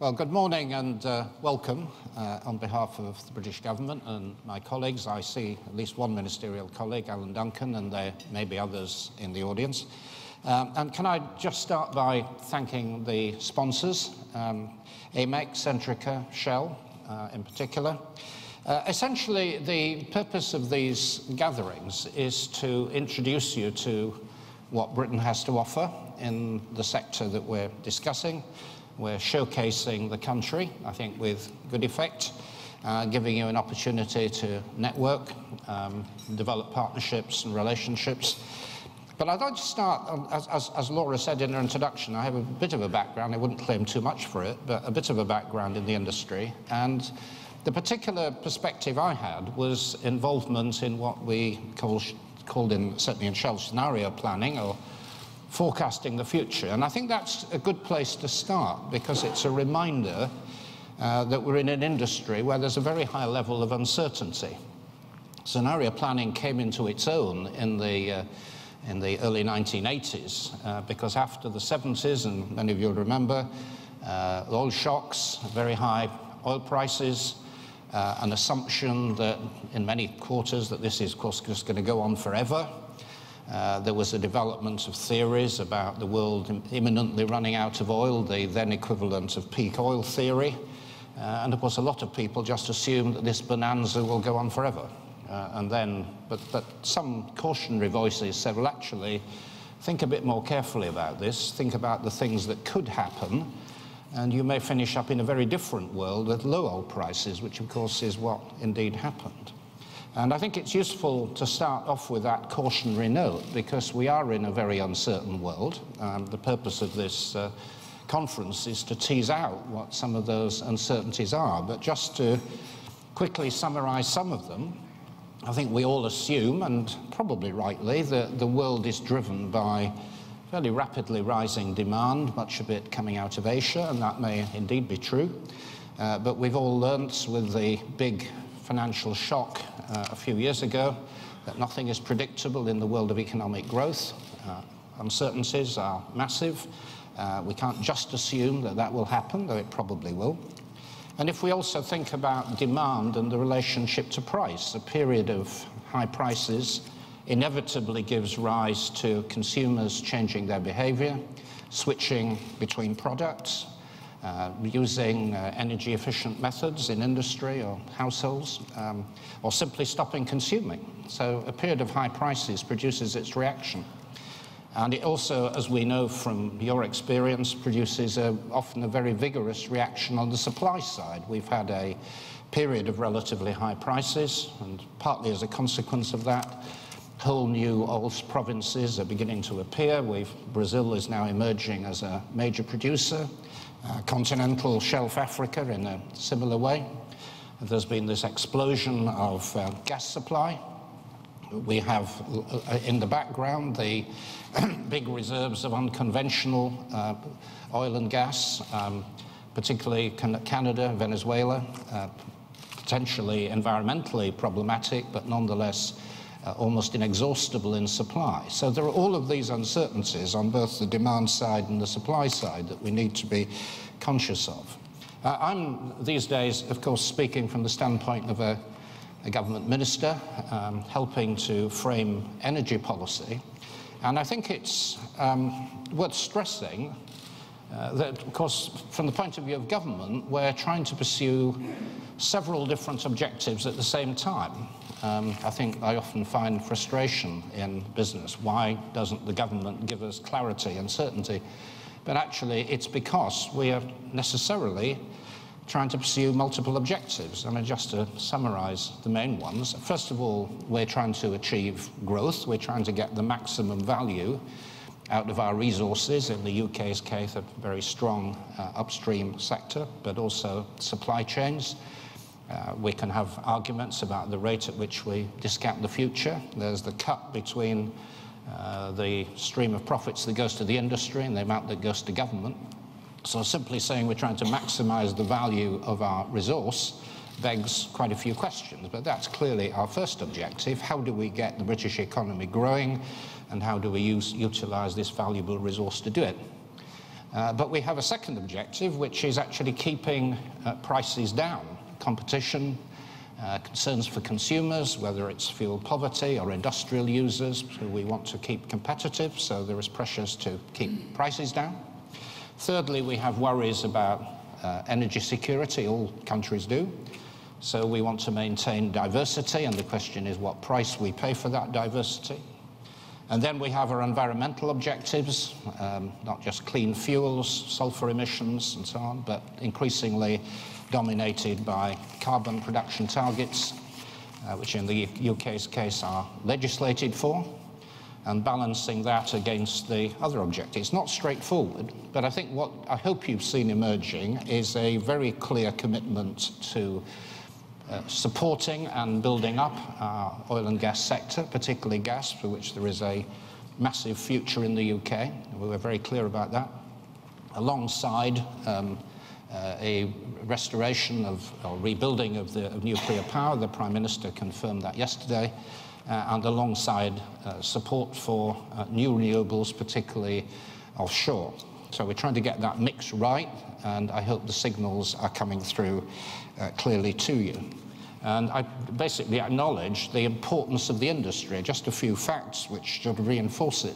Well, good morning and welcome on behalf of the British Government and my colleagues. I see at least one ministerial colleague, Alan Duncan, and there may be others in the audience. And can I just start by thanking the sponsors, AMEC, Centrica, Shell in particular. Essentially, the purpose of these gatherings is to introduce you to what Britain has to offer in the sector that we're discussing. We're showcasing the country, I think, with good effect, giving you an opportunity to network, develop partnerships and relationships. But I'd like to start, as Laura said in her introduction, I have a bit of a background, I wouldn't claim too much for it, but a bit of a background in the industry. And the particular perspective I had was involvement in what we called certainly in Shell scenario planning, or forecasting the future. And I think that's a good place to start, because it's a reminder that we're in an industry where there's a very high level of uncertainty. Scenario planning came into its own in the early 1980s, because after the 70s, and many of you will remember, oil shocks, very high oil prices, an assumption that in many quarters that this is, of course, just going to go on forever. There was a development of theories about the world imminently running out of oil, the then equivalent of peak oil theory. And of course, a lot of people just assume that this bonanza will go on forever. But some cautionary voices said, well, actually, think a bit more carefully about this. Think about the things that could happen, and you may finish up in a very different world with low oil prices, which, of course, is what indeed happened. And I think it's useful to start off with that cautionary note, because we are in a very uncertain world. The purpose of this conference is to tease out what some of those uncertainties are. But just to quickly summarize some of them, I think we all assume, and probably rightly, that the world is driven by fairly rapidly rising demand, much of it coming out of Asia, and that may indeed be true. But we've all learnt with the big financial shock a few years ago that nothing is predictable in the world of economic growth. Uncertainties are massive. We can't just assume that that will happen, though it probably will. And if we also think about demand and the relationship to price, a period of high prices inevitably gives rise to consumers changing their behavior, switching between products, using energy-efficient methods in industry or households, or simply stopping consuming. So a period of high prices produces its reaction. And it also, as we know from your experience, produces often a very vigorous reaction on the supply side. We've had a period of relatively high prices, and partly as a consequence of that, whole new oil provinces are beginning to appear. Brazil is now emerging as a major producer. Continental Shelf Africa in a similar way. There's been this explosion of gas supply. We have in the background the big reserves of unconventional oil and gas, particularly Canada, Venezuela, potentially environmentally problematic, but nonetheless almost inexhaustible in supply. So there are all of these uncertainties on both the demand side and the supply side that we need to be conscious of. I'm these days, of course, speaking from the standpoint of a government minister, helping to frame energy policy. And I think it's worth stressing that, of course, from the point of view of government, we're trying to pursue several different objectives at the same time. I think I often find frustration in business. Why doesn't the government give us clarity and certainty? But actually, it's because we are necessarily trying to pursue multiple objectives. And just to summarize the main ones, first of all, we're trying to achieve growth. We're trying to get the maximum value out of our resources. In the UK's case, a very strong upstream sector, but also supply chains. We can have arguments about the rate at which we discount the future. There's the cut between the stream of profits that goes to the industry and the amount that goes to government. So simply saying we're trying to maximize the value of our resource begs quite a few questions, but that's clearly our first objective. How do we get the British economy growing, and how do we utilize this valuable resource to do it? But we have a second objective, which is actually keeping prices down. Competition, concerns for consumers, whether it's fuel poverty or industrial users, who we want to keep competitive, so there is pressures to keep prices down. Thirdly, we have worries about energy security, all countries do. So we want to maintain diversity, and the question is what price we pay for that diversity. And then we have our environmental objectives, not just clean fuels, sulfur emissions and so on, but increasingly dominated by carbon production targets, which in the UK's case are legislated for, and balancing that against the other objectives. It's not straightforward, but I think what I hope you've seen emerging is a very clear commitment to supporting and building up our oil and gas sector, particularly gas, for which there is a massive future in the UK. We were very clear about that, alongside a restoration or rebuilding of nuclear power. The Prime Minister confirmed that yesterday, and alongside support for new renewables, particularly offshore. So we're trying to get that mix right, and I hope the signals are coming through clearly to you. And I basically acknowledge the importance of the industry. Just a few facts which sort of reinforce it.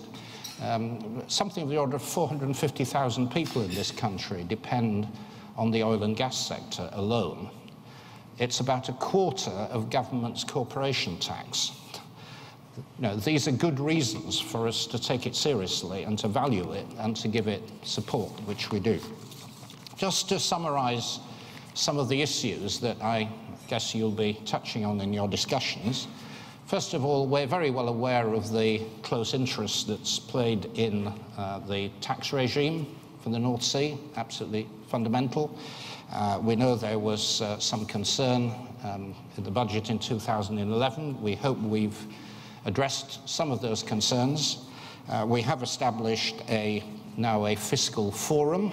Something of the order of 450,000 people in this country depend on the oil and gas sector alone. It's about a quarter of government's corporation tax. You know, these are good reasons for us to take it seriously and to value it and to give it support, which we do. Just to summarize some of the issues that I guess you'll be touching on in your discussions. First of all, we're very well aware of the close interest that's played in the tax regime for the North Sea, absolutely fundamental. We know there was some concern in the budget in 2011. We hope we've addressed some of those concerns. We have established now a fiscal forum,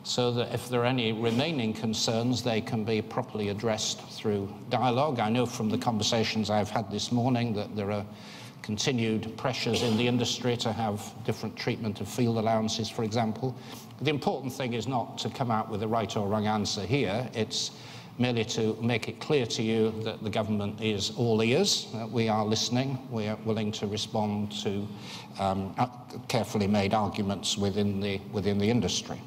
so that if there are any remaining concerns, they can be properly addressed through dialogue. I know from the conversations I've had this morning that there are continued pressures in the industry to have different treatment of field allowances, for example. The important thing is not to come out with a right or wrong answer here. It's merely to make it clear to you that the government is all ears. We are listening. We are willing to respond to carefully made arguments within the industry.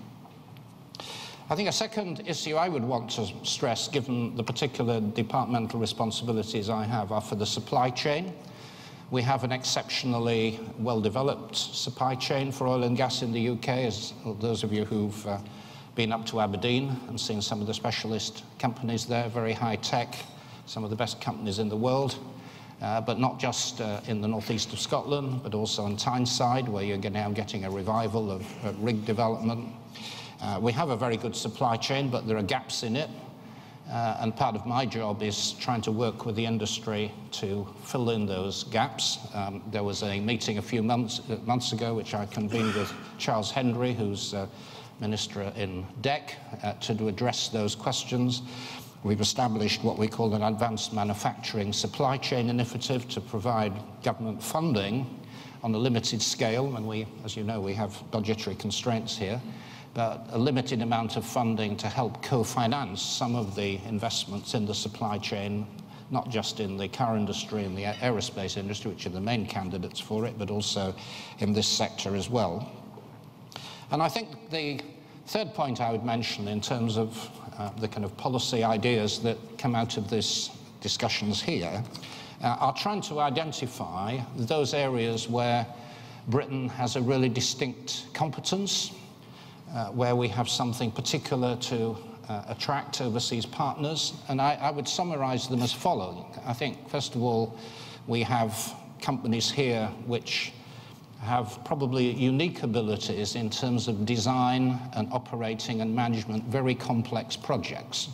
I think a second issue I would want to stress, given the particular departmental responsibilities I have, are for the supply chain. We have an exceptionally well-developed supply chain for oil and gas in the UK, as those of you who've been up to Aberdeen and seen some of the specialist companies there, very high-tech, some of the best companies in the world, but not just in the northeast of Scotland, but also on Tyneside, where you're now getting a revival of rig development. We have a very good supply chain, but there are gaps in it. And part of my job is trying to work with the industry to fill in those gaps. There was a meeting a few months ago, which I convened with Charles Hendry, who's Minister in DEC, to address those questions. We've established what we call an Advanced Manufacturing Supply Chain Initiative to provide government funding on a limited scale. And we, as you know, we have budgetary constraints here, but a limited amount of funding to help co-finance some of the investments in the supply chain, not just in the car industry and the aerospace industry, which are the main candidates for it, but also in this sector as well. And I think the third point I would mention in terms of the kind of policy ideas that come out of this discussions here are trying to identify those areas where Britain has a really distinct competence, where we have something particular to attract overseas partners. And I would summarize them as following. I think, first of all, we have companies here which have probably unique abilities in terms of design and operating and management very complex projects.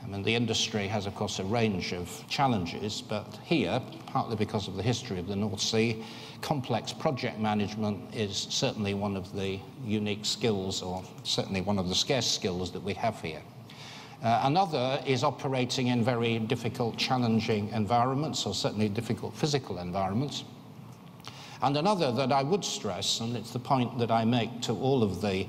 I mean, the industry has, of course, a range of challenges, but here, partly because of the history of the North Sea, complex project management is certainly one of the unique skills, or certainly one of the scarce skills that we have here. Another is operating in very difficult, challenging environments, or certainly difficult physical environments. And another that I would stress, and it's the point that I make to all of the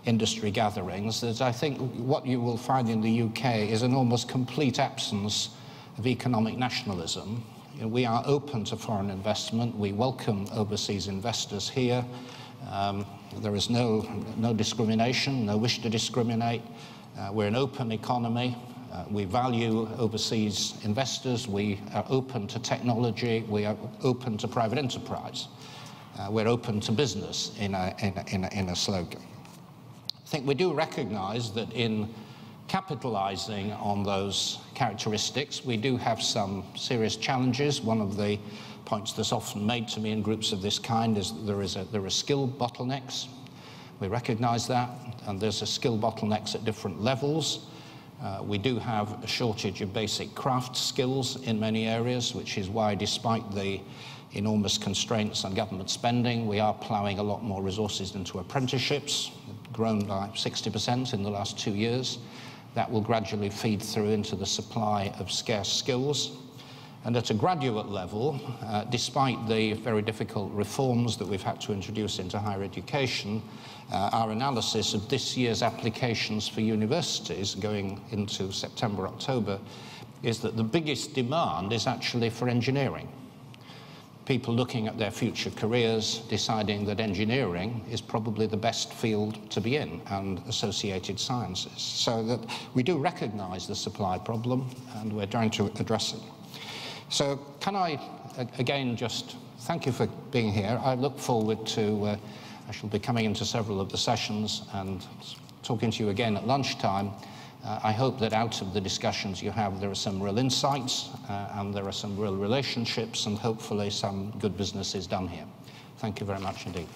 industry gatherings, is I think what you will find in the UK is an almost complete absence of economic nationalism. You know, we are open to foreign investment. We welcome overseas investors here. There is no discrimination, no wish to discriminate. We're an open economy. We value overseas investors. We are open to technology. We are open to private enterprise. We're open to business in a slogan. I think we do recognize that in capitalizing on those characteristics, we do have some serious challenges. One of the points that's often made to me in groups of this kind is that there are skill bottlenecks. We recognize that, and there's a skill bottlenecks at different levels. We do have a shortage of basic craft skills in many areas, which is why, despite the enormous constraints on government spending, we are ploughing a lot more resources into apprenticeships, grown by 60% in the last 2 years. That will gradually feed through into the supply of scarce skills. And at a graduate level, despite the very difficult reforms that we've had to introduce into higher education, our analysis of this year's applications for universities going into September, October, is that the biggest demand is actually for engineering. People looking at their future careers, deciding that engineering is probably the best field to be in, and associated sciences. So that we do recognize the supply problem, and we're trying to address it. So can I, again, just thank you for being here. I look forward to, I shall be coming into several of the sessions and talking to you again at lunchtime. I hope that out of the discussions you have, there are some real insights and there are some real relationships, and hopefully some good business is done here. Thank you very much indeed.